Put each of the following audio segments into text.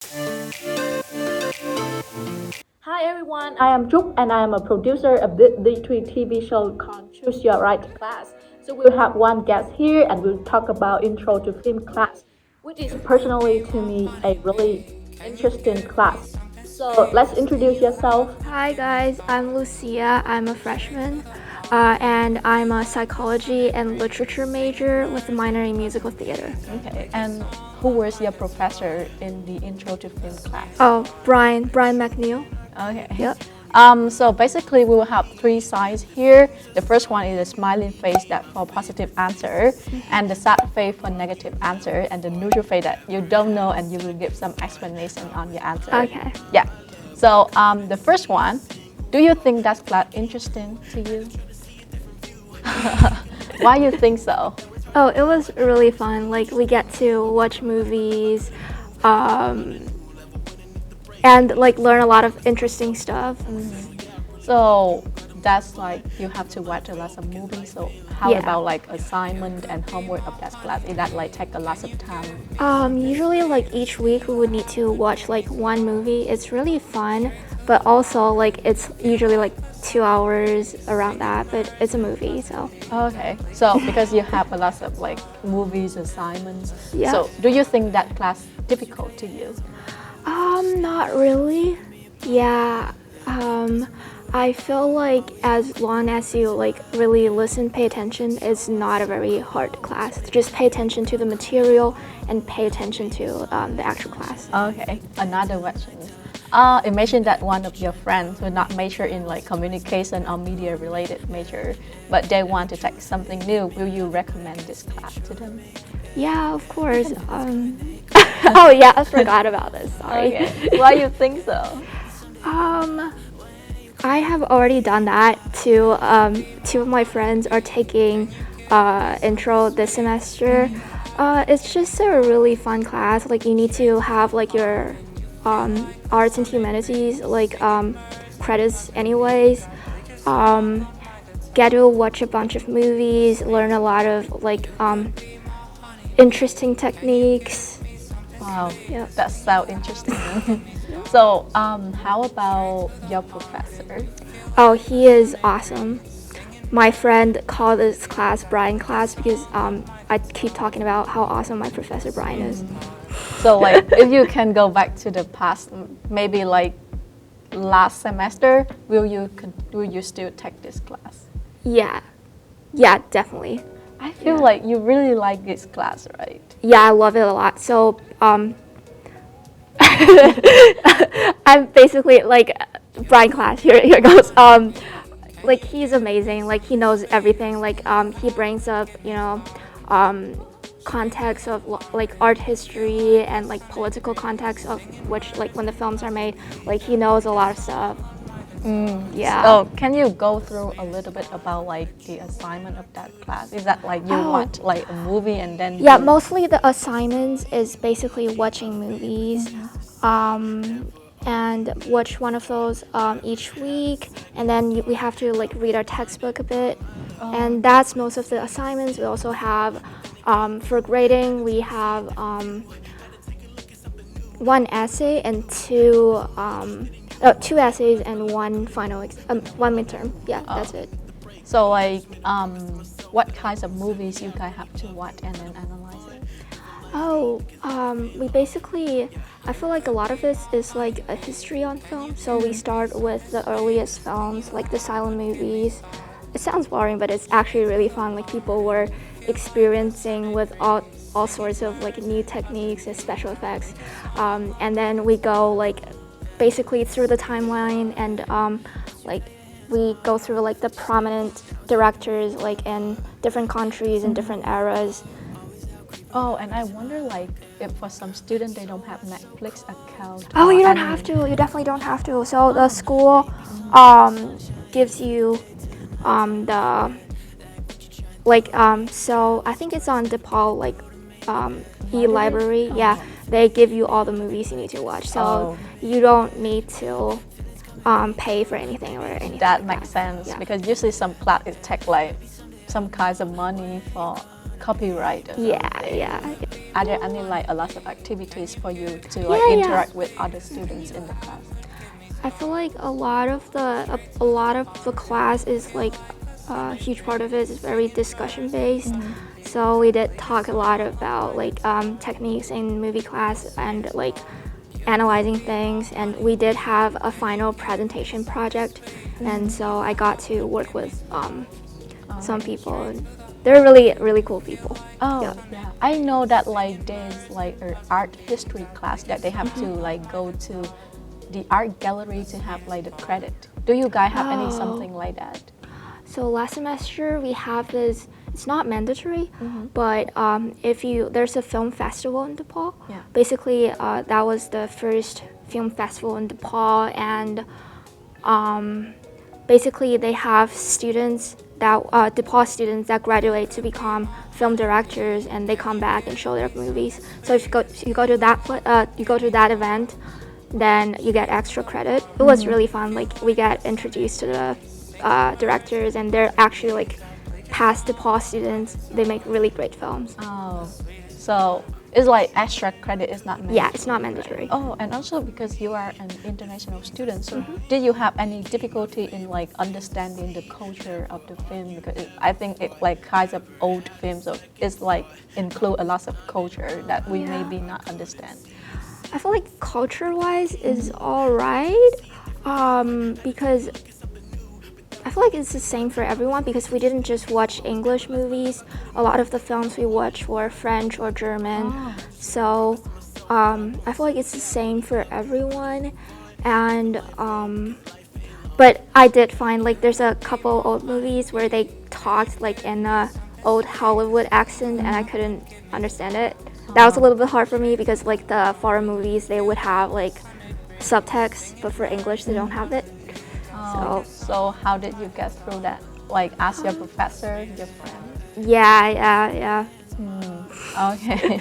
Hi everyone, I am Trúc and I am a producer of the D3 TV show called Choose Your Right Class. So we'll have one guest here and we'll talk about Intro to Film class, which is personally to me a really interesting class. So let's introduce yourself. Hi guys, I'm Lucia. I'm a freshman, and I'm a psychology and literature major with a minor in musical theater. Okay, and who was your professor in the Intro to Film class? Oh, Brian McNeil. Okay. Yep. So basically, we will have three sides here. The first one is a smiling face that for positive answer, and the sad face for negative answer, and the neutral face that you don't know and you will give some explanation on your answer. Okay. Yeah. So the first one, do you think that class interesting to you? Why you think so? Oh, it was really fun. Like we get to watch movies, and like learn a lot of interesting stuff. So that's like you have to watch a lot of movies. So how Yeah. about like assignment and homework of that class? Is that like take a lot of time? Usually like each week we would need to watch like one movie. It's really fun, but also like it's usually like 2 hours around that, but it's a movie, so. Okay. So because you have a lot of like movies assignments. Yeah. So do you think that class difficult to you? Not really. Yeah. I feel like as long as you like really listen, pay attention, it's not a very hard class. Just pay attention to the material and pay attention to the actual class. Okay. Another question. Imagine that one of your friends will not major in like communication or media related major, but they want to take something new. Will you recommend this class to them? Yeah, of course. Oh yeah, I forgot about this. Sorry. Okay. Why you think so? I have already done that. Two of my friends are taking intro this semester. It's just a really fun class. Like you need to have like your arts and humanities like credits anyways. Get to watch a bunch of movies, learn a lot of like interesting techniques. Wow, Yeah. that's so interesting. So, how about your professor? Oh, he is awesome. My friend called this class Brian class because I keep talking about how awesome my professor Brian is. So, like, if you can go back to the past, maybe like last semester, will you still take this class? Yeah, definitely. I feel like you really like this class, right? Yeah, I love it a lot. So I'm basically like Brian class. Here goes. Like he's amazing. Like he knows everything. Like he brings up context of like art history and like political context of which like when the films are made. Like he knows a lot of stuff. Yeah. So, can you go through a little bit about like the assignment of that class? Is that like you watch like a movie and then Yeah, mostly the assignments is basically watching movies, and watch one of those each week, and then we have to like read our textbook a bit, and that's most of the assignments. We also have for grading we have one essay and two essays and one final one midterm. Yeah, that's it. So like, what kinds of movies you guys have to watch and then analyze it? Oh, we basically, I feel like a lot of this is like a history on film. So we start with the earliest films, like the silent movies. It sounds boring, but it's actually really fun. Like people were experiencing with all sorts of like new techniques and special effects. And then we go like basically through the timeline and like we go through like the prominent directors like in different countries and different eras. Oh, and I wonder like if for some students they don't have Netflix account. Oh, or you don't any- have to. You definitely don't have to. So the school gives you the like so I think it's on DePauw like e-library. Yeah, they give you all the movies you need to watch. So you don't need to pay for anything or anything. That like makes sense Yeah. because usually some class it take like some kinds of money for copyright or Yeah, something. yeah. Are there any like a lot of activities for you to Yeah, yeah. interact with other students in the class? I feel like a lot of the class is like a huge part of it is very discussion based. So we did talk a lot about like techniques in movie class and like analyzing things, and we did have a final presentation project, and so I got to work with some people. And they're really cool people. Oh, Yeah. yeah. I know that like there's like an art history class that they have to like go to the art gallery to have like the credit. Do you guys have any something like that? So last semester we have this. It's not mandatory, but there's a film festival in DePauw. Yeah. Basically, that was the first film festival in DePauw, and basically they have students that DePauw students that graduate to become film directors, and they come back and show their movies. So if you go to that event, then you get extra credit. It was really fun. Like we get introduced to the directors, and they're actually like past DePauw students. They make really great films. Oh, so it's like extra credit is not mandatory. Yeah, it's not mandatory. Oh, and also because you are an international student, so did you have any difficulty in like understanding the culture of the film? Because I think it like kinds of old films, so it's like include a lot of culture that we maybe not understand. I feel like culture-wise is all right, because I feel like it's the same for everyone because we didn't just watch English movies. A lot of the films we watched were French or German. So I feel like it's the same for everyone. And but I did find like there's a couple old movies where they talked like in a old Hollywood accent, and I couldn't understand it. That was a little bit hard for me because like the foreign movies they would have like subtext, but for English they don't have it. So how did you get through that? Like ask your professor, your friend? Yeah. Okay.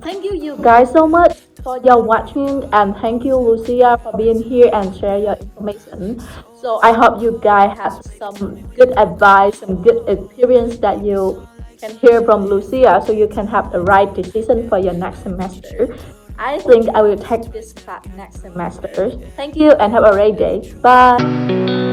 Thank you guys so much for your watching, and thank you Lucia for being here and share your information. So I hope you guys have some good advice, some good experience that you can hear from Lucia, so you can have the right decision for your next semester. I think I will take this class next semester. Thank you and have a great day. Bye.